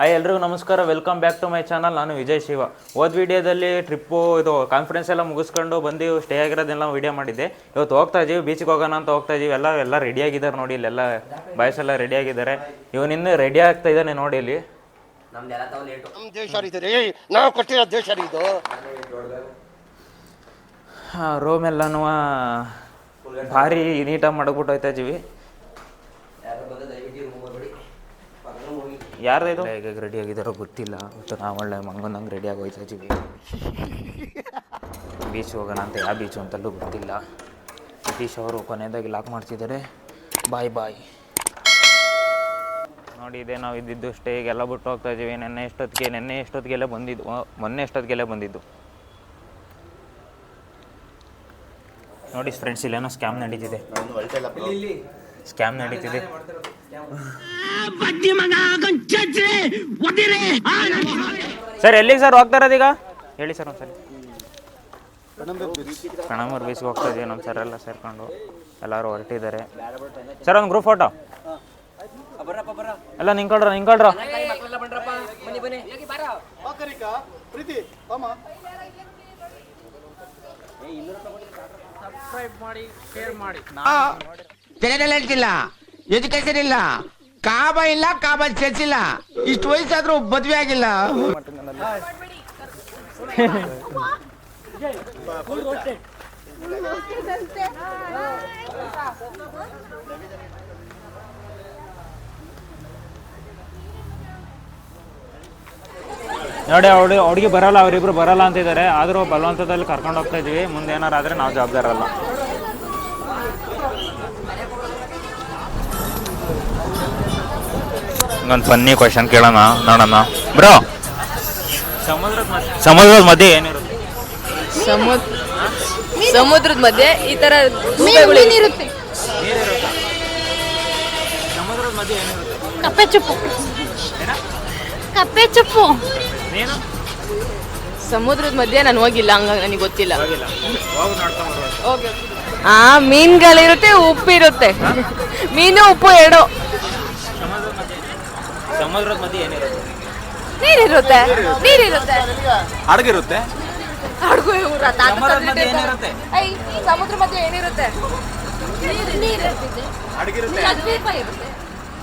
Hi ಎಲ್ರಿಗೂ ನಮಸ್ಕಾರ, welcome back to my channel. ನಾನು ವಿಜಯ್ ಶಿವ. ಹೋದ ವಿಡಿಯೋದಲ್ಲಿ ಟ್ರಿಪ್ಪು ಇದು ಕಾನ್ಫರೆನ್ಸ್ ಎಲ್ಲ ಮುಗಿಸ್ಕೊಂಡು ಬಂದು ಸ್ಟೇ ಆಗಿರೋದೆಲ್ಲ ವೀಡಿಯೋ ಮಾಡಿದ್ದೆ. ಇವತ್ತು ಹೋಗ್ತಾ ಇದ್ದೀವಿ, ಬೀಚಿಗೆ ಹೋಗೋಣ ಅಂತ ಹೋಗ್ತಾ ಇದ್ದೀವಿ. ಎಲ್ಲ ರೆಡಿಯಾಗಿದ್ದಾರೆ ನೋಡಿ, ಇಲ್ಲೆಲ್ಲ ಬಾಯ್ಸ್ ಎಲ್ಲ ರೆಡಿಯಾಗಿದ್ದಾರೆ. ಇವನಿನ್ನೂ ರೆಡಿ ಆಗ್ತಾ ಇದ್ದಾನೆ ನೋಡಿ ಇಲ್ಲಿ. ರೂಮ್ ಎಲ್ಲನೂ ಭಾರಿ ನೀಟಾಗಿ ಮಾಡ್ಬಿಟ್ಟು ಹೋಗ್ತಾ ಇದ್ದೀವಿ. ಯಾರ್ದು ಹೇಗೆ ರೆಡಿ ಆಗಿದ್ದಾರೋ ಗೊತ್ತಿಲ್ಲ. ಮತ್ತು ನಾವು ಒಳ್ಳೆ ಮಂಗನಂಗೆ ರೆಡಿಯಾಗಿ ಹೋಗ್ತಾ ಇದ್ದೀವಿ. ಬೀಚ್ ಹೋಗೋಣ ಅಂತ, ಯಾವ ಬೀಚು ಅಂತಲೂ ಗೊತ್ತಿಲ್ಲ. ಸತೀಶ್ ಅವರು ಕೊನೆಯದಾಗಿ ಲಾಕ್ ಮಾಡ್ತಿದ್ದಾರೆ. ಬಾಯ್ ನೋಡಿ, ಇದೆ ನಾವು ಇದ್ದಿದ್ದು ಸ್ಟೇಗೆಲ್ಲ ಬಿಟ್ಟು ಹೋಗ್ತಾ ಇದ್ದೀವಿ. ಮೊನ್ನೆ ಎಷ್ಟೊತ್ತಿಗೆಲ್ಲ ಬಂದಿದ್ದು ನೋಡಿ ಫ್ರೆಂಡ್ಸ್. ಇಲ್ಲೇನೋ ಸ್ಕ್ಯಾಮ್ ನಡೀತಿದೆ. ಸರ್ ಎಲ್ಲಿಗೆ ಸರ್ ಹೋಗ್ತಾ ಇರೋದೀಗ ಹೇಳಿ ಸರ್ ಒಂದ್ಸರಿ. ಕಣಮೂರು ಬೀಚ್ಗೆ ಹೋಗ್ತಾ ಇದೀವಿ. ನಮ್ಮ ಸರ್ ಎಲ್ಲ ಸೇರ್ಕೊಂಡು ಎಲ್ಲರೂ ಹೊರಟಿದ್ದಾರೆ. ಸರ್ ಒಂದು ಗ್ರೂಪ್ ಫೋಟೋ ಎಲ್ಲ ನಿಂಕೊಳ್ರ. ಇಲ್ಲ, ಎಜುಕೇಶನ್ ಇಲ್ಲ, ಕಾಬ ಇಲ್ಲ, ಕಾಬ ಚರ್ಚ್ ಇಲ್ಲ, ಇಷ್ಟು ವಯಸ್ಸಾದ್ರೂ ಮದ್ವೆ ಆಗಿಲ್ಲ. ನೋಡಿ, ಹುಡುಗಿ ಬರಲ್ಲ, ಅವರಿಬ್ರು ಬರಲ್ಲ ಅಂತಿದ್ದಾರೆ. ಆದರೂ ಬಲವಂತದಲ್ಲಿ ಕರ್ಕೊಂಡು ಹೋಗ್ತಾ ಇದೀವಿ. ಮುಂದೆ ಏನಾರು ಆದರೆ ನಾವು ಜವಾಬ್ದಾರಲ್ಲ. ಒಂದು ಫನ್ನಿ ಕ್ವಶನ್ ಕೇಳೋಣ, ನೋಡೋಣ ಬ್ರೋ. ಸಮುದ್ರದ ಮಧ್ಯೆ ಏನಿರುತ್ತೆ? ಸಮುದ್ರದ ಮಧ್ಯೆ ಈ ತರ ಮೀನಿರುತ್ತೆ. ಸಮುದ್ರದ ಮಧ್ಯೆ ಏನಿರುತ್ತೆ? ಕಪ್ಪೆ ಚುಪ್ಪು. ನೀನು? ಸಮುದ್ರದ ಮಧ್ಯೆ ನಾನು ಹೋಗಿಲ್ಲ, ಹಂಗ ನನಗೆ ಗೊತ್ತಿಲ್ಲ. ಹೋಗಿ ಮೀನುಗಳಿರುತ್ತೆ, ಉಪ್ಪಿರುತ್ತೆ. ಮೀನು ಉಪ್ಪು ಎರಡು. ಸಮುದ್ರದ ಮಧ್ಯೆ ಏನಿರುತ್ತೆ? ನೀರಿರುತ್ತೆ. ಹಡಗಿರುತ್ತೆ. ಸಮುದ್ರ ಮಧ್ಯೆ ಏನಿರುತ್ತೆ?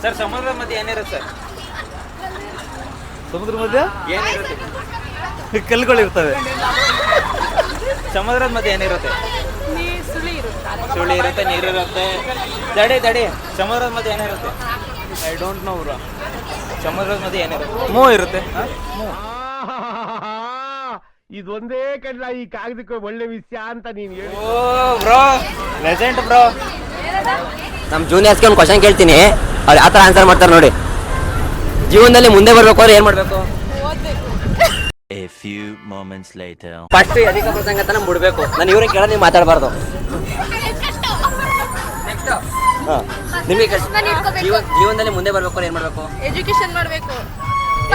ಸರ್ ಸಮುದ್ರದ ಮಧ್ಯೆ ಏನಿರುತ್ತೆ? ಸಮುದ್ರ ಮಧ್ಯೆ ಏನಿರುತ್ತೆ? ಕಲ್ಲುಗಳಿರ್ತವೆ. ಸಮುದ್ರದ ಮಧ್ಯೆ ಏನಿರುತ್ತೆ? ಸುಳಿ ಇರುತ್ತೆ, ನೀರಿರುತ್ತೆ. ತಡಿ, ಸಮುದ್ರದ ಮಧ್ಯೆ ಏನಿರುತ್ತೆ? I don't know bro. ಸಮುದ್ರದ ಮಧ್ಯೆ ಏನಿರುತ್ತೆ? ಮೂ ಇರುತ್ತೆ. ಇದೊಂದೇ ಕಡ್ಲ ಈ ಕಾಗದಕ್ಕೆ ಒಳ್ಳೆ ವಿಷಯ ಅಂತ ನೀನು ಹೇಳಿ. ಓ ಬ್ರೋ, ಲೆಜೆಂಡ್ ಬ್ರೋ. ನಮ್ಮ ಜೂನಿಯರ್ಸ್ಗೆ ಒಂದು ಕ್ವಶನ್ ಕೇಳ್ತೀನಿ, ಅವ್ರು ಯಾವ ಥರ ಆನ್ಸರ್ ಮಾಡ್ತಾರೆ ನೋಡಿ. ಜೀವನದಲ್ಲಿ ಮುಂದೆ ಬರಬೇಕು ಅಂದ್ರೆ ಏನು ಮಾಡಬೇಕು? ಫಸ್ಟ್ ಅಧಿಕ ಪ್ರಸಂಗತನ ಬಿಡಬೇಕು. ನಾನು ಇವ್ರಿಗೆ ಕೇಳೋದು ನೀವು ಮಾತಾಡಬಾರ್ದು. ನಿಮಗೆ ಜೀವನದಲ್ಲಿ ಮುಂದೆ ಬರಬೇಕು ಅಂದ್ರೆ ಏನು ಮಾಡಬೇಕು? ಎಜುಕೇಶನ್ ಮಾಡಬೇಕು.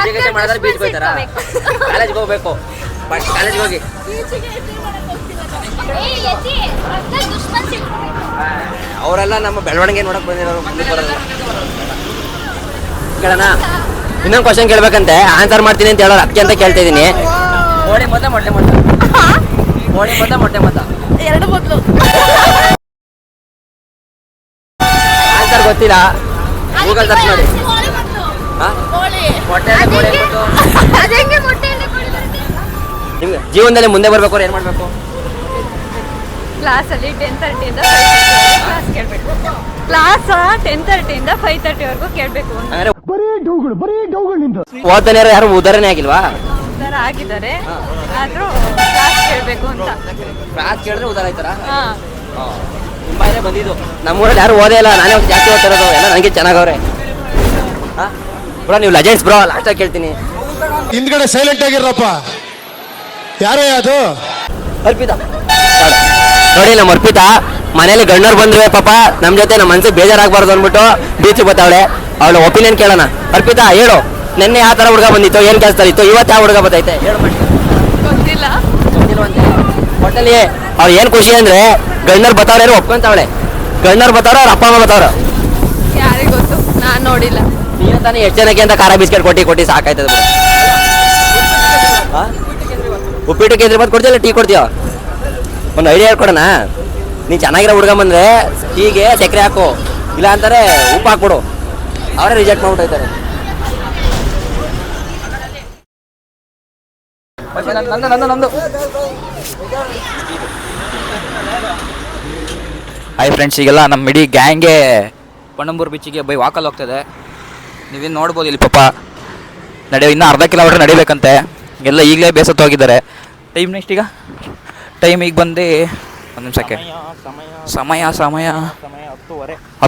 ಎಜುಕೇಶನ್ ಮಾಡಿದ್ರೆ ಬೀಚ್ಗೆ ಹೋಗ್ತಾರಾ? ಕಾಲೇಜ್ಗೆ ಹೋಗ್ಬೇಕು. ಫಸ್ಟ್ ಕಾಲೇಜ್ಗೆ ಹೋಗಿ. ಅವರೆಲ್ಲ ನಮ್ಮ ಬೆಳವಣಿಗೆ ನೋಡಕ್ ಬಂದಿರೋರು, ಮುಂದೆ ಬರೋದು. ಕೇಳೋಣ. ಇನ್ನೊಂದು ಕ್ವಶನ್ ಕೇಳ್ಬೇಕಂತೆ, ಆನ್ಸರ್ ಮಾಡ್ತೀನಿ ಅಂತ ಹೇಳೋರು, ಅದಕ್ಕೆ ಅಂತ ಕೇಳ್ತಾ ಇದ್ದೀನಿ. ಕೋಳಿ ಮೊತ್ತ ಮೊಟ್ಟೆ ಎರಡು ಮೊದಲು ಆನ್ಸರ್ ಗೊತ್ತಿಲ್ಲ, ಗೂಗಲ್ ಸರ್ಚ್ ಮಾಡಿ. ನಿಮ್ಗೆ ಜೀವನದಲ್ಲಿ ಮುಂದೆ ಬರ್ಬೇಕು ಅಂದ್ರೆ ಏನ್ ಮಾಡ್ಬೇಕು? ಕ್ಲಾಸಲ್ಲಿ 10:30 ಕ್ಲಾಸ್ ಕೇಳಬೇಕು. ಕ್ಲಾಸ್ 10:30 5:30 ಕೇಳಬೇಕು. ಓದ್ತಾನೆ ಯಾರು ಉದಾಹರಣೆ ಆಗಿಲ್ವಾ? ಉದ್ದಾರ ಆಗಿದ್ದಾರೆ, ಆದ್ರೂ ಕ್ಲಾಸ್ ಕೇಳಬೇಕು ಅಂತ. ಕ್ಲಾಸ್ ಕೇಳಿದ್ರೆ ಉದಾರ ಆಯ್ತಾರ? ಹಾ, ತುಂಬಾನೇ ಬಂದಿದ್ದು. ನಮ್ಮೂರಲ್ಲಿ ಯಾರು ಓದೇ ಇಲ್ಲ, ನಾನೇ ಜಾಸ್ತಿ ಓದ್ತಿರೋದು. ಎಲ್ಲ ನನಗೆ ಚೆನ್ನಾಗವ್ರೆ. ಬ್ರೋ ನೀವು ಲೆಜೆಂಡ್ಸ್ ಬ್ರೋ. ಲಾಸ್ಟಾಗಿ ಕೇಳ್ತೀನಿ, ಹಿಂದ್ಗಡೆ ಸೈಲೆಂಟ್ ಆಗಿರಪ್ಪ. ಯಾರೇ ಅದು? ಅರ್ಪಿತಾ ನೋಡಿ. ನಮ್ಮ ಅರ್ಪಿತಾ ಮನೇಲಿ ಗಣ್ಣವ್ರು ಬಂದ್ರೆ ಪಾಪ ನಮ್ಮ ಜೊತೆ ನಮ್ಮ ಮನಸ್ಸಿಗೆ ಬೇಜಾರಾಗಬಾರ್ದು ಅಂದ್ಬಿಟ್ಟು ಬೀಚಿಗೆ ಬರ್ತಾವಳೆ. ಅವಳ ಒಪಿನಿಯನ್ ಕೇಳೋಣ. ಅರ್ಪಿತಾ ಹೇಳು, ನಿನ್ನೆ ಯಾವ ಥರ ಹುಡುಗ ಬಂದಿತ್ತು, ಏನು ಕೆಲಸ ಇತ್ತು, ಇವತ್ತು ಯಾವ ಹುಡುಗ ಬರ್ತೈತೆ ಹೇಳು. ಗೊತ್ತಿಲ್ವಂತೆ. ಒಟ್ಟಲ್ಲಿ ಅವ್ರು ಏನು ಖುಷಿ ಅಂದ್ರೆ ಗಣ್ಣವ್ರು ಬರ್ತಾವ್ರೆ, ಒಪ್ಕೊಂತಾವಳೆ. ಗಣ್ಣವ್ರು ಬರ್ತಾವ್ರ, ಅವ್ರ ಅಪ್ಪ ಅಮ್ಮ ಬರ್ತಾವ್ರ? ಯಾರಿಗೆ ಗೊತ್ತು, ನಾನು ನೋಡಿಲ್ಲ. ನೀನು ತಾನೇ ಎಷ್ಟು ಜನಕ್ಕೆ ಅಂತ ಖಾರ ಬಿಸ್ಕೆಟ್ ಕೊಟ್ಟು ಸಾಕಾಯ್ತದೆ ಬಿಡು. ಉಪ್ಪಿಟ್ಟು ಕೇಂದ್ರ ಕೊಡ್ತೀಯಲ್ಲ ಟೀ ಕೊಡ್ತೀಯ? ಒಂದು ಐಡಿಯಾ ಹೇಳ್ಕೊಡೋಣ. ನೀನು ಚೆನ್ನಾಗಿರೋ ಹುಡುಗ ಬಂದರೆ ಟೀಗೆ ಸಕ್ಕರೆ ಹಾಕು, ಇಲ್ಲ ಅಂತಾರೆ ಉಪ್ಪು ಹಾಕ್ಬಿಡು, ಅವರೇ ರಿಜೆಕ್ಟ್ ಮಾಡ್ಬಿಟ್ಟೈತಾರೆ. ನಂದು ಹಾಯ್ ಫ್ರೆಂಡ್ಸ್, ಈಗೆಲ್ಲ ನಮ್ಮ ಇಡೀ ಗ್ಯಾಂಗ್ಗೆ ಪಣಂಬೂರು ಬೀಚಿಗೆ ಬೈ ವಾಕಲ್ಲಿ ಹೋಗ್ತದೆ. ನೀವೇನು ನೋಡ್ಬೋದು ಇಲ್ಲಿ ಪಾಪ ಇನ್ನೂ ಅರ್ಧ ಕಿಲೋಮೀಟ್ರ್ ನಡಿಬೇಕಂತೆ. ಎಲ್ಲ ಈಗಲೇ ಬೇಸತ್ತು ಹೋಗಿದ್ದಾರೆ. ಟೈಮ್ ನೆಕ್ಸ್ಟ್ ಈಗ ಟೈಮ್ ಈಗ ಬಂದು ಒಂದು ನಿಮಿಷಕ್ಕೆ ಸಮಯ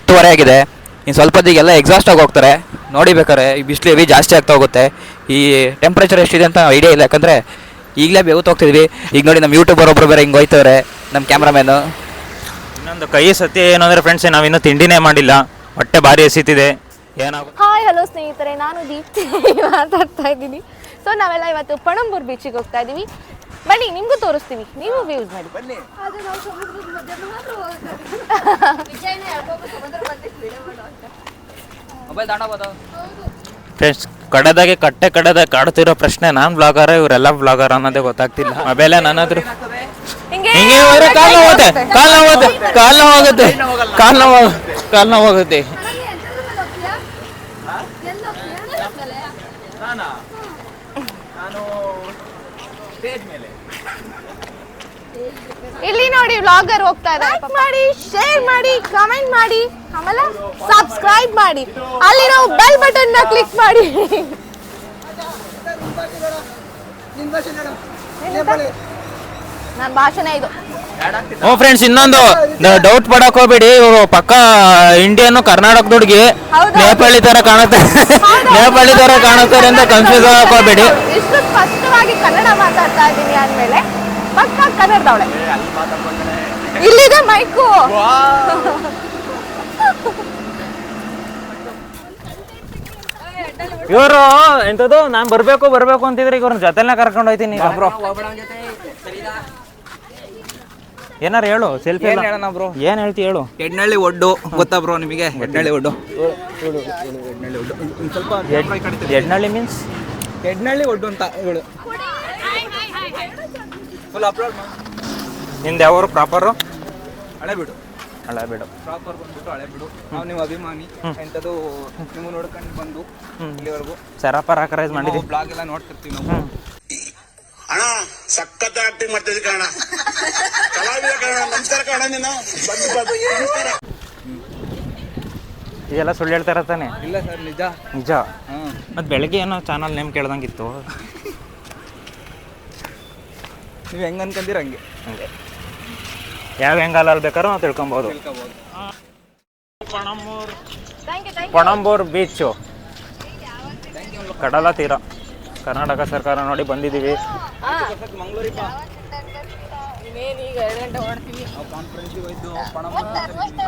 10:30 ಆಗಿದೆ. ಇನ್ನು ಸ್ವಲ್ಪ ಹೊತ್ತಿಗೆಲ್ಲ ಎಕ್ಸಾಸ್ಟ್ ಆಗಿ ಹೋಗ್ತಾರೆ. ನೋಡಿ ಬೇಕಾರೆ ಈ ಬಿಸಿಲು ಹೆವಿ ಜಾಸ್ತಿ ಆಗ್ತಾ ಹೋಗುತ್ತೆ. ಈ ಟೆಂಪ್ರೇಚರ್ ಎಷ್ಟಿದೆ ಅಂತ ಐಡಿಯಾ ಇಲ್ಲ, ಯಾಕಂದರೆ ಈಗಲೇ ಬೇವತ್ತು ಹೋಗ್ತಿದ್ವಿ. ಈಗ ನೋಡಿ ನಮ್ಮ ಯೂಟ್ಯೂಬರ್ ಒಬ್ಬರು ಬೇರೆ ಹಿಂಗೆ ಹೋಯ್ತವ್ರೆ, ನಮ್ಮ ಕ್ಯಾಮ್ರಾಮ್ಯಾನು. ಇನ್ನೊಂದು ಕೈ ಸತ್ಯ ಏನಂದರೆ ಫ್ರೆಂಡ್ಸ್, ನಾವಿನ್ನೂ ತಿಂಡಿನೇ ಮಾಡಿಲ್ಲ, ಹೊಟ್ಟೆ ಭಾರಿ ಎಸಿತಿದೆ. ಏನಾಗುತ್ತೆ? ಹಾಯ್ ಹಲೋ ಸ್ನೇಹಿತರೆ, ನಾನು ದೀಪ್ತಿ ಮಾತಾಡ್ತಾ ಇದ್ದೀನಿ. ಸೊ ನಾವೆಲ್ಲ ಇವತ್ತು ಪಣಂಬೂರು ಬೀಚಿಗೆ ಹೋಗ್ತಾ ಇದ್ದೀವಿ. ಬನ್ನಿ ನಿಮಗೂ ತೋರಿಸ್ತೀವಿ, ನೀವು ಯೂಸ್ ಮಾಡಿ. ಬನ್ನಿ. ಮೊಬೈಲ್ ತಗೊಂಡೋಗ್ಬೋದು ಫ್ರೆಂಡ್ಸ್, ಕಡೆದಾಗೆ ಕಡೆದಾಗ ಕಾಡ್ತಿರೋ ಪ್ರಶ್ನೆ, ನಾನು ಬ್ಲಾಗರ ಇವರೆಲ್ಲ ಬ್ಲಾಗರ್ ಅನ್ನೋದೇ ಗೊತ್ತಾಗ್ತಿಲ್ಲ. ಮೊಬೈಲೇ ನನ್ನ ಹತ್ರ ಹಿಂಗೆ ಹೋದ್ರೆ ಕಾಲು ಹೋಗುತ್ತೆ. ಇಲ್ಲಿ ನೋಡಿ ವ್ಲಾಗರ್ ಹೋಗ್ತಾ ಇದ್ದಾರೆ. ಮಾಡಿ, ಶೇರ್ ಮಾಡಿ, ಕಮೆಂಟ್ ಮಾಡಿ, ಆಮೇಲೆ ಸಬ್ಸ್ಕ್ರೈಬ್ ಮಾಡಿ, ಅಲ್ಲಿರೋ ಬೆಲ್ ಬಟನ್ ನ ಕ್ಲಿಕ್ ಮಾಡಿ. ನನ್ನ ಭಾಷಣ ಇದು. ಹ್ಞೂ ಫ್ರೆಂಡ್ಸ್, ಇನ್ನೊಂದು ಡೌಟ್ ಪಡಕ್ ಹೋಗ್ಬೇಡಿ, ಇವರು ಪಕ್ಕ ಇಂಡಿಯನ್ ಕರ್ನಾಟಕದ ಹುಡುಗಿ ನೇಪಾಳಿ ತರ ಕಾಣುತ್ತಾರೆ ಅಂತ ಕನ್ಫ್ಯೂಸ್ ಆಗಕ್ ಹೋಗ್ಬೇಡಿ. ಇಷ್ಟು ಸ್ಪಷ್ಟವಾಗಿ ಕನ್ನಡ ಮಾತಾಡ್ತಾ ಇದ್ದೀನಿ ಅಂದ್ಮೇಲೆ ಪಕ್ಕ ಕನ್ನಡದವಳೆ. ಇಲ್ಲಿದೆ ಮೈಕು. ಇವರು ಎಂತದ್ದು ನಾನು ಬರ್ಬೇಕು ಅಂತಿದ್ರೆ ಇವ್ರನ್ನ ಜೊತೆಲ್ಲ ಕರ್ಕೊಂಡು ಹೋಯ್ತೀನಿ. ಬ್ರೋ ಏನಾರು ಹೇಳು, ಸೆಲ್ಫಿ ಹೇಳೋಣ ಬ್ರೋ. ಏನ್ ಹೇಳ್ತಿ ಹೇಳು. ಎಡ್ನಳ್ಳಿ ಒಡ್ಡು ಗೊತ್ತಾ ಬ್ರೋ ನಿಮಗೆ? ಎಡ್ನಳ್ಳಿ ಒಡ್ಡು ಸ್ವಲ್ಪ ಎಡ್ನಳ್ಳಿ ಮೀನ್ಸ್ ಎಡ್ನಳ್ಳಿ ಒಡ್ಡು ಅಂತ ಹೇಳು. ಫುಲ್ ಅಪ್ಲೋಡ್ ನಿಂದು ಯಾವರು ಪ್ರಾಪರು? ಹಳೆಬೀಡು ಪ್ರಾಪರ್ ಬಂದ್ಬಿಟ್ಟು ಹಳೆಬೀಡು. ನಾವು ನಿಮ್ಮ ಅಭಿಮಾನಿ ಎಂಥದ್ದು ನೀವು ನೋಡ್ಕೊಂಡು ಬಂದು ಇಲ್ಲಿವರೆಗೂ ಸರಪರ್ ಆಕರೈಸ್ ಮಾಡಿದ್ವಿ. ಬ್ಲಾಗ್ ಎಲ್ಲ ನೋಡ್ತಿರ್ತೀವಿ ನಾವು. ಅಣ್ಣ ಸಖತ್ ಆಕ್ಟಿಂಗ್ ಮಾಡ್ತಿದ್ವಿ ಕಣ, ಕಲಾವಿದ ಕಣ. ನಮಸ್ಕಾರ ಕಣ, ನೀನು ನಮಸ್ಕಾರ. ಇದೆಲ್ಲ ಸುಳ್ಳು ಹೇಳ್ತಾರ ತಾನೆ? ಇಲ್ಲ ಸರ್, ನಿಜ. ಮತ್ತೆ ಬೆಳಗ್ಗೆ ಏನೋ ಚಾನಲ್ ನೇಮ್ ಕೇಳ್ದಂಗಿತ್ತು. ನೀವು ಹೆಂಗೆ ಅನ್ಕೊಂತೀರ ಹಂಗೆ ಯಾವ ಹೆಂಗಲ್ಲಿ ಬೇಕಾದ್ರೂ ನಾವು ತಿಳ್ಕೊಬೋದು. ಪಣಂಬೂರು ಬೀಚು ಕಡಲ ತೀರ, ಕರ್ನಾಟಕ ಸರ್ಕಾರ ನೋಡಿ ಬಂದಿದ್ದೀವಿ.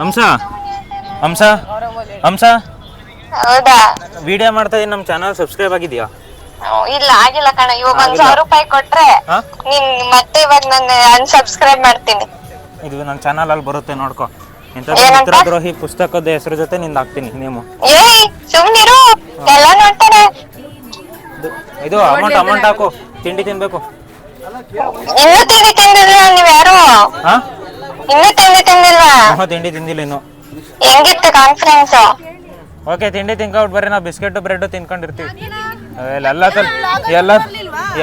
ಹಂಸ ವಿಡಿಯೋ ಮಾಡ್ತಾ ಇದೀನಿ. ನಮ್ಮ ಚಾನಲ್ ಸಬ್ಸ್ಕ್ರೈಬ್ ಆಗಿದೆಯಾ? ಇಲ್ಲ ಆಗಿಲ್ಲ ಕಣ. ಇವಾಗ 1,000 ರೂಪಾಯಿ ಕೊಟ್ರೆ ನೀನ್ ಮತ್ತೆ ಇವಾಗ ನಾನು ಅನ್ಸಬ್ಸ್ಕ್ರೈಬ್ ಮಾಡ್ತೀನಿ. ಇದು ನನ್ನ ಚಾನಲ್ ಅಲ್ಲಿ ಬರುತ್ತೆ, ನೋಡ್ಕೊ. ಮಿತ್ರದ್ರೋಹಿ ಪುಸ್ತಕದ ಹೆಸರು ಜೊತೆ ನಿಂದ ಹಾಕ್ತೀನಿ ನೇಮು. ಏಯ್ ಸುಮ್ನಿರು, ಎಲ್ಲ ನೋಡ್ತಾರೆ. ಇದು ಅಮೌಂಟ್ ಹಾಕು, ತಿಂಡಿ ತಿನ್ಬೇಕು. ಇನ್ನೂ ತಿಂಡಿ ತಿಂದಿಲ್ವಾ ನೀವ್ ಯಾರು? ಇನ್ನೂ ತಿಂದಿಲ್ವಾ? ತಿಂಡಿ ತಿಂದಿಲ್ಲ ಇನ್ನು. ಹೆಂಗಿತ್ತು ಕಾನ್ಫರೆನ್ಸ್? ಓಕೆ, ತಿಂಡಿ ತಿನ್ಕೊಂಡ್ ಬರ್ರಿ. ನಾವು ಬಿಸ್ಕೆಟ್ ಬ್ರೆಡ್ ತಿನ್ಕೊಂಡಿರ್ತೀವಿ.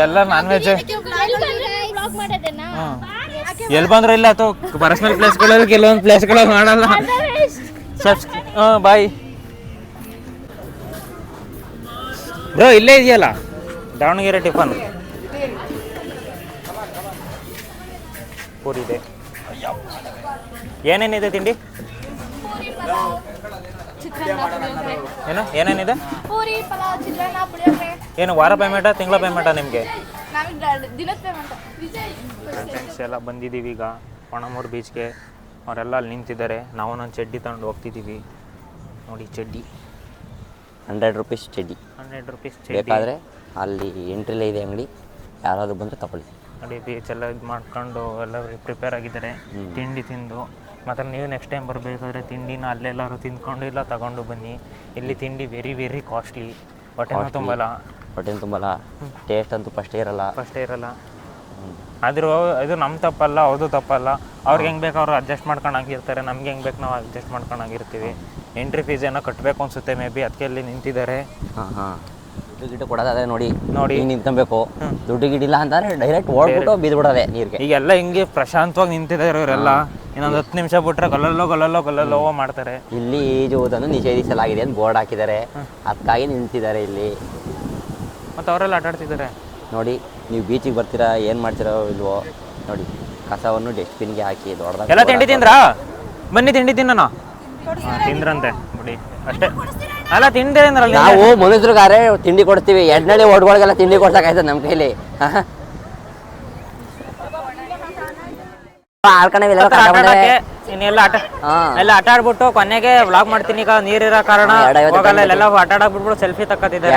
ಎಲ್ಲ ನಾನ್ ವೆಜ್. ಎಲ್ಲಿ ಬಂದ್ರು ಇಲ್ಲ ಅಥವಾ ಪರ್ಸನಲ್ ಪ್ಲೇಸ್ಗಳಲ್ಲಿ ಕೆಲವೊಂದು ಪ್ಲೇಸ್ಗಳಲ್ಲಿ ಮಾಡಲ್ಲ. Bye bro. ಇಲ್ಲೇ ಇದೆಯಲ್ಲ ದಾವಣಗೆರೆ ಟಿಫನ್ ಪೂರಿ ಇದೆ. ಏನೇನಿದೆ ತಿಂಡಿ? ಏನೇನಿದೆ? ಏನು ವಾರ ಪೇಮೆಂಟಾ ತಿಂಗಳ ಪೇಮೆಂಟಾ ನಿಮಗೆ? ಫ್ರೆಂಡ್ಸ್ ಎಲ್ಲ ಬಂದಿದ್ದೀವಿ ಈಗ ಪಣಂಬೂರು ಬೀಚ್ಗೆ. ಅವರೆಲ್ಲ ಅಲ್ಲಿ ನಿಂತಿದ್ದಾರೆ. ನಾವು ಒಂದು ಚಡ್ಡಿ ತಗೊಂಡು ಹೋಗ್ತಿದ್ದೀವಿ. ನೋಡಿ ಚಡ್ಡಿ 100 ರೂಪೀಸ್ ಚಡ್ಡಿ. 100 ರೂಪೀಸ್ ಬೇಕಾದರೆ ಅಲ್ಲಿ ಎಂಟ್ರಿಲೇ ಇದೆ ಅಂಗಡಿ, ಯಾರಾದರೂ ಬಂದರೆ ತಗೊಳ್ಳಿ. ನೋಡಿ ಬೀಚ್ ಎಲ್ಲ ಇದು ಮಾಡ್ಕೊಂಡು ಎಲ್ಲ ಪ್ರಿಪೇರ್ ಆಗಿದ್ದಾರೆ. ತಿಂಡಿ ತಿಂದು ಮತ್ತು ನೀವು ನೆಕ್ಸ್ಟ್ ಟೈಮ್ ಬರಬೇಕಾದ್ರೆ ತಿಂಡಿನ ಅಲ್ಲೆಲ್ಲರೂ ತಿಂದ್ಕೊಂಡು ಇಲ್ಲ ತಗೊಂಡು ಬನ್ನಿ. ಇಲ್ಲಿ ತಿಂಡಿ ವೆರಿ ವೆರಿ ಕಾಸ್ಟ್ಲಿ, ಹೊಟ್ಟೆನೂ ತುಂಬಲ್ಲ. ಹೊಟ್ಟೆನೂ ತುಂಬಲ್ಲ, ಟೇಸ್ಟ್ ಅಂತೂ ಫಸ್ಟೇ ಇರಲ್ಲ. ಆದರೂ ಇದು ನಮ್ಮ ತಪ್ಪಲ್ಲ, ಅವ್ರದ್ದು ತಪ್ಪಲ್ಲ. ಅವ್ರಿಗೆ ಹೆಂಗೆ ಬೇಕು ಅವ್ರು ಅಡ್ಜಸ್ಟ್ ಮಾಡ್ಕೊಂಡಾಗಿರ್ತಾರೆ, ನಮ್ಗೆ ಹೆಂಗೆ ಬೇಕು ನಾವು ಅಡ್ಜಸ್ಟ್ ಮಾಡ್ಕೊಂಡಾಗಿರ್ತೀವಿ. ಎಂಟ್ರಿ ಫೀಸ್ ಏನೋ ಕಟ್ಟಬೇಕು ಅನಿಸುತ್ತೆ ಮೇ ಬಿ, ಅದಕ್ಕೆ ಅಲ್ಲಿ ನಿಂತಿದ್ದಾರೆ. ದುಡ್ಡು ಗಿಡ್ಡು ಕೊಡೋದಾದ್ರೆ ನೋಡಿ ಹಿಂಗೆ ನಿಂತ್ಕೊಬೇಕು. ದುಡ್ಡು ಗಿಡ್ಡಿಲ್ಲ ಅಂತಂದ್ರೆ ಡೈರೆಕ್ಟ್ ಓಡ್ಬಿಟ್ಟು ಬಿದ್ಬಿಡೋದೆ ನೀರಿಗೆ. ಈಗೆಲ್ಲ ಹಿಂಗೆ ಪ್ರಶಾಂತವಾಗಿ ನಿಂತಿದ್ದಾರೆ ಇವರೆಲ್ಲ. ಇನ್ನೊಂದು 10 ನಿಮಿಷ ಬಿಟ್ರೆ ಗಲ್ಲಲ್ಲೋ ಮಾಡ್ತಾರೆ. ಇಲ್ಲಿ ಈಜುವುದನ್ನು ನಿಷೇಧಿಸಲಾಗಿದೆ ಅಂತ ಬೋರ್ಡ್ ಹಾಕಿದ್ದಾರೆ, ಅದಕ್ಕಾಗಿ ನಿಂತಿದ್ದಾರೆ ಇಲ್ಲಿ. ಮತ್ತು ಅವರೆಲ್ಲ ಆಟಾಡ್ತಿದ್ದಾರೆ ನೋಡಿ. ನೀವು ಬೀಚಿಗೆ ಬರ್ತೀರಾ, ಏನು ಮಾಡ್ತೀರೋ ಇಲ್ವೋ ನೋಡಿ, ಕಸವನ್ನು ಡಸ್ಟ್ಬಿನ್ಗೆ ಹಾಕಿ ದೊಡ್ಡದಾಗ. ಎಲ್ಲ ತಿಂಡಿ ತಿಂದ್ರಾ? ಬನ್ನಿ ತಿಂಡಿ ತಿನ್ನೋಣ. ತಿಂದ್ರಂತೆ ಬಿಡಿ ಅಷ್ಟೇ. ಅಲ್ಲ ತಿಂಡಿ ಅಂದ್ರಲ್ಲ, ನಾವು ಮನುಷ್ಯರಿಗಾರೆ ತಿಂಡಿ ಕೊಡ್ತೀವಿ, ಎಡ್ನಳ್ಳಿ ಓಡ್ಗಳಿಗೆಲ್ಲ ತಿಂಡಿ ಕೊಡ್ಸಕ್ಕಾಯ್ತದೆ ನಮ್ಮ ಕೈಲಿ? ಇನ್ನೆಲ್ಲ ಆಟ ಆಡ್ಬಿಟ್ಟು ಕೊನೆಗೆ ವ್ಲಾಗ್ ಮಾಡ್ತೀನಿ. ಈಗ ನೀರಿರೋ ಕಾರಣ ಹೋಗಲ್ಲ, ಇಲ್ಲೆಲ್ಲ ಆಟ ಆಡ್ಬಿಟ್ಬಿಟ್ಟು ಸೆಲ್ಫಿ ತಕ್ಕೊತಿದ್ದಾರೆ.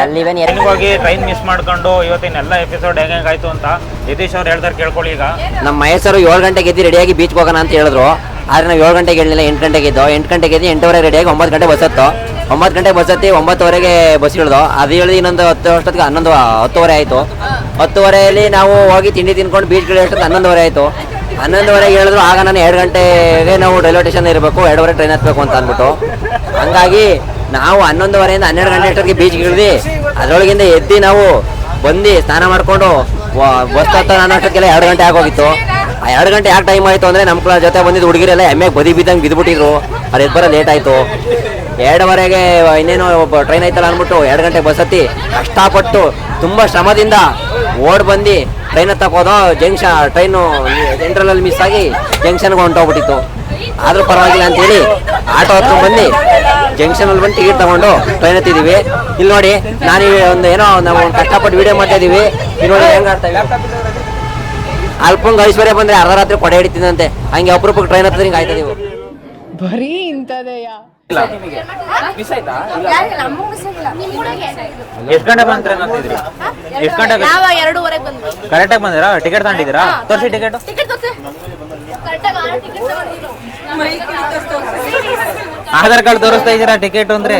ಹೋಗಿ ಟ್ರೈನ್ ಮಿಸ್ ಮಾಡ್ಕೊಂಡು ಇವತ್ತಿನೆಲ್ಲ ಎಪಿಸೋಡ್ ಹೆಂಗಾಯ್ತು ಅಂತ ಯತೀಶ್ ಅವ್ರು ಹೇಳ್ತಾರೆ, ಕೇಳ್ಕೊಳ್ಳಿ. ಈಗ ನಮ್ಮ ಮಹೇಶರು 7 ಗಂಟೆಗೆ ಎದ್ದು ರೆಡಿಯಾಗಿ ಬೀಚ್ಗೆ ಹೋಗೋಣ ಅಂತ ಹೇಳಿದ್ರು. ಆದರೆ ನಾವು 7 ಗಂಟೆಗೆ ಹೇಳಿಲ್ಲ, 8 ಗಂಟೆಗೆ ಇದ್ದು. 8 ಗಂಟೆಗೆ ಎದ್ದು 8:15 ರೆಡಿಯಾಗಿ 9 ಗಂಟೆ ಬಸ್ ಹತ್ತು. 9 ಗಂಟೆಗೆ ಬಸ್ ಹತ್ತಿ 9:15ಗೆ ಬಸ್ ಇಳಿದು. ಅದು ಹೇಳಿದು ಇನ್ನೊಂದು 10 ಅಷ್ಟೊತ್ತಿಗೆ 10:30 ಆಯಿತು. 10:30 ನಾವು ಹೋಗಿ ತಿಂಡಿ ತಿನ್ಕೊಂಡು ಬೀಚ್ ಇಳಿಯೋಷ್ಟೊತ್ತಿಗೆ 11:30 ಆಯಿತು. 11:30ಗೆ ಹೇಳಿದ್ರು. ಆಗ ನಾನು 2 ಗಂಟೆಗೆ ನಾವು ರೈಲ್ವೆ ಸ್ಟೇಷನ್ ಇರಬೇಕು, 2:30 ಟ್ರೈನ್ ಹತ್ತಬೇಕು ಅಂತ ಅಂದ್ಬಿಟ್ಟು. ಹಂಗಾಗಿ ನಾವು 11:30ಯಿಂದ 12 ಗಂಟೆ ಅಷ್ಟೊತ್ತಿಗೆ ಬೀಚ್ಗೆ ಇಳಿದು ಅದರೊಳಗಿಂದ ಎದ್ದು ನಾವು ಬಂದು ಸ್ನಾನ ಮಾಡಿಕೊಂಡು ಬಸ್ ಹತ್ತ ಅನ್ನೋಷ್ಟೊತ್ತಿಗೆಲ್ಲ 2 ಗಂಟೆ ಆಗೋಗಿತ್ತು. ಆ 2 ಗಂಟೆ ಯಾಕೆ ಟೈಮ್ ಆಯಿತು ಅಂದರೆ ನಮ್ಮ ಜೊತೆ ಬಂದಿದ್ದು ಹುಡುಗಿರೆಲ್ಲ ಎಮ್ಮೆಗೆ ಬದಿ ಬಿದ್ದಂಗೆ ಬಿದ್ದುಬಿಟ್ಟಿದ್ರು. ಅವ್ರು ಎದ್ದು ಬರೋ ಲೇಟ್ ಆಯಿತು. 2:15ಗೆ ಇನ್ನೇನು ಟ್ರೈನ್ ಆಯ್ತಲ್ಲ ಅಂದ್ಬಿಟ್ಟು 2 ಗಂಟೆಗೆ ಬಸ್ ಹತ್ತಿ ಕಷ್ಟಪಟ್ಟು ತುಂಬ ಶ್ರಮದಿಂದ ಓಡ್ ಬಂದು ಟ್ರೈನ್ ಹತ್ತಕ್ಕೆ ಹೋದೋ. ಟ್ರೈನು ಸೆಂಟ್ರಲಲ್ಲಿ ಮಿಸ್ ಆಗಿ ಜಂಕ್ಷನ್ಗೆ ಹೊಂಟೋಗ್ಬಿಟ್ಟಿತ್ತು. ಆದರೂ ಪರವಾಗಿಲ್ಲ ಅಂತೇಳಿ ಆಟೋ ಹತ್ಕೊಂಡು ಬಂದು ಜಂಕ್ಷನಲ್ಲಿ ಬಂದು ಟಿಕೆಟ್ ತೊಗೊಂಡು ಟ್ರೈನ್ ಹತ್ತಿದ್ದೀವಿ. ಇಲ್ಲಿ ನೋಡಿ, ನಾನು ಒಂದು ಏನೋ ನಾವು ಕಷ್ಟಪಟ್ಟು ವೀಡಿಯೋ ಮಾಡ್ತಾ ಇದ್ದೀವಿ. ಇಲ್ಲಿ ನೋಡಿ ಹೆಂಗೆ ಆಡ್ತಾ ಅಲ್ಪಂಗೆ ಐಶ್ವರ್ಯ ಬಂದರೆ ಅರ್ಧ ರಾತ್ರಿ ಕೊಡೆ ಹಿಡಿತಿದ್ದಂತೆ. ಹಂಗೆ ಅಪರೂಪಕ್ಕೆ ಟ್ರೈನ್ ಹತ್ತಿದ್ರೆ ಹಿಂಗೆ ಆಯ್ತಾ ನೀವು ಬರೀ ಇಂಥದೆಯಾ? ಎಷ್ಟು ಗಂಟೆ ಬಂದ್ರೆ ಅಂತಿದ್ರಿ? ಎಷ್ಟು ಗಂಟೆ? 2:30 ಬಂದ್ವಿ. ಕರೆಕ್ಟಾಗಿ ಬಂದಿರಾ? ಟಿಕೆಟ್ ತಗೊಂಡಿದ್ದೀರಾ? ತೋರಿಸಿ ಟಿಕೆಟ್. ಆಧಾರ್ ಕಾರ್ಡ್ ತೋರಿಸ್ತಾ ಇದ್ದೀರಾ ಟಿಕೆಟ್ ಅಂದ್ರೆ?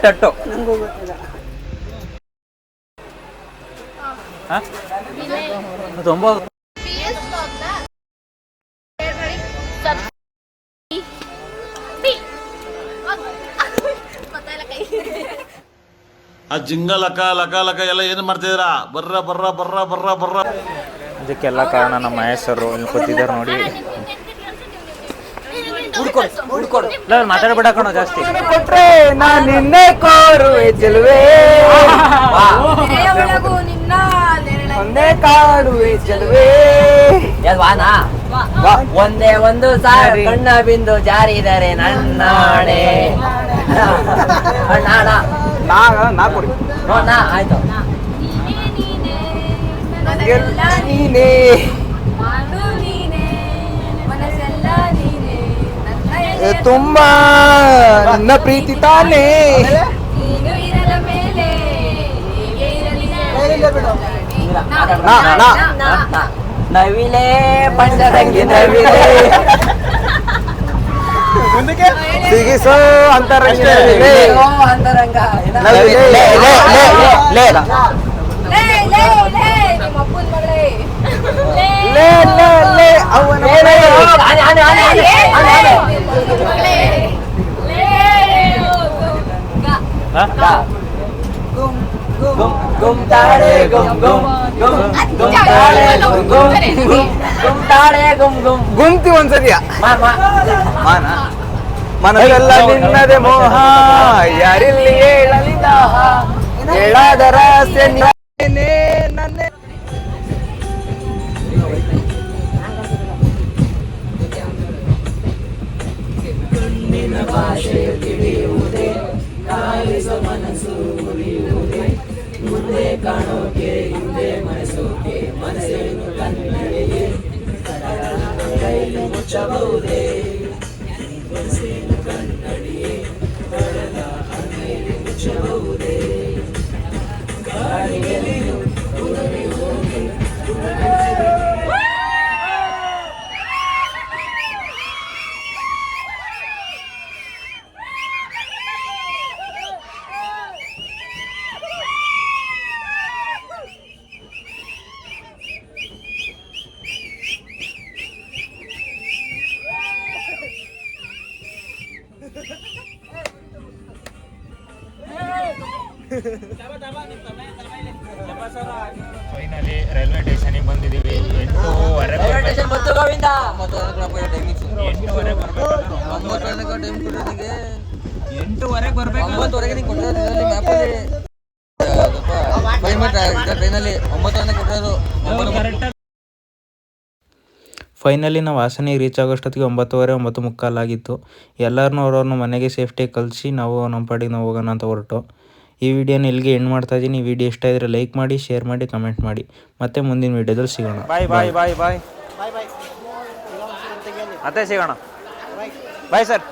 ಅಟ್ಟು 9. ಆ ಜಿಂಗ ಲಕ ಲಕ ಲಕ ಎಲ್ಲ ಏನು ಮಾಡ್ತಿದ್ದೀರಾ? ಬರ್ರ. ಅದಕ್ಕೆಲ್ಲ ಕಾರಣ ನಮ್ಮ ಮಹೇಶರು ಇಲ್ಲಿ ಕೂತಿದ್ದಾರೆ ನೋಡಿ. ಮಾತಾಡ್ಬೇಡ ಕಣೋ ಜಾಸ್ತಿ. ಕೊಟ್ರೆ ನಾನು ನಿನ್ನೆ ಕೋರುವೆ ಚೆಲುವೆ, ಒಂದೇ ಕಾಡುವೆ ಚೆಲುವೆ. ಒಂದೇ ಒಂದು ಸಾರಿ ಕಣ್ಣ ಬಿಂದು ಜಾರಿದರೆ ನನ್ನಾಣೆ. ಆಯ್ತು ನೀನೇ ತುಂಬಾ ನನ್ನ ಪ್ರೀತಿ ತಾನೇ. ನವಿಲೆ ಪಂಚರಂಗಿ ನವಿಲೆ ಸಿಗಿಸೋ ಅಂತರಂಗ ಅಂತರಂಗ ಗುಮ್ ತಾಡೆ ಗುಮ್ ಗುಮ್ ಗುಮ್ ಗುಮ್ ತಾಡೆ ಗುಮ್ ಗುಮ್ ಗುಮ್ ತಾಡೆ ಗುಮ್ ಗುಮ್ ಗುಂತಿ ಒಂದ್ಸತಿಯ ಮನಸ್ಸೆಲ್ಲ ನಿನ್ನದೆ ಮೋಹ, ಯಾರಿಲ್ಲಿ ಹೇಳಲಿಲ್ಲ ಹೇಳಾದರ ನನ್ನೇ. ಭಾಷೆ ತಿಳಿಯುವುದೇ ಕಾಲಿಸ ಮನಸ್ಸು ಉರಿಯುವುದೇ, ಮುಂದೆ ಕಾಣೋಕೆ ಹಿಂದೆ ಮನಸ್ಸೋಕೆ ಮನಸ್ಸೇನು ಕನ್ನಡಿಗೆ ಕೈಲಿ ಮುಚ್ಚಬಹುದೇ, ಮನಸ್ಸೇನು ಕನ್ನಡ ಫೈನಲಿ ರೈಲ್ವೆ ಸ್ಟೇಷನಿಗೆ ಬಂದಿದ್ದೀವಿ. 8:30 ಫೈನಲಿ ನಾವು ಹಾಸನಿಗೆ ರೀಚ್ ಆಗೋಷ್ಟೊತ್ತಿಗೆ 9:30, 9:45 ಆಗಿತ್ತು. ಎಲ್ಲರನ್ನೂ ಅವ್ರವ್ರನ್ನ ಮನೆಗೆ ಸೇಫ್ಟಿಯಾಗಿ ಕಳಿಸಿ ನಾವು ನಮ್ಮ ಪಾಡಿಗೆ ನಾವು ಹೋಗೋಣ ಅಂತ ಹೊರಟು. ಈ ವಿಡಿಯೋನ ಇಲ್ಲಿಗೆ ಎಂಡ್ ಮಾಡ್ತಾ ಇದ್ದೀನಿ. ಈ ವಿಡಿಯೋ ಇಷ್ಟ ಇದ್ದರೆ ಲೈಕ್ ಮಾಡಿ, ಶೇರ್ ಮಾಡಿ, ಕಮೆಂಟ್ ಮಾಡಿ. ಮತ್ತೆ ಮುಂದಿನ ವಿಡಿಯೋದಲ್ಲಿ ಸಿಗೋಣ. ಬಾಯ್ ಬಾಯ್ ಬಾಯ್ ಬಾಯ್ ಬಾಯ್. ಮತ್ತೆ ಸಿಗೋಣ. Bye sir.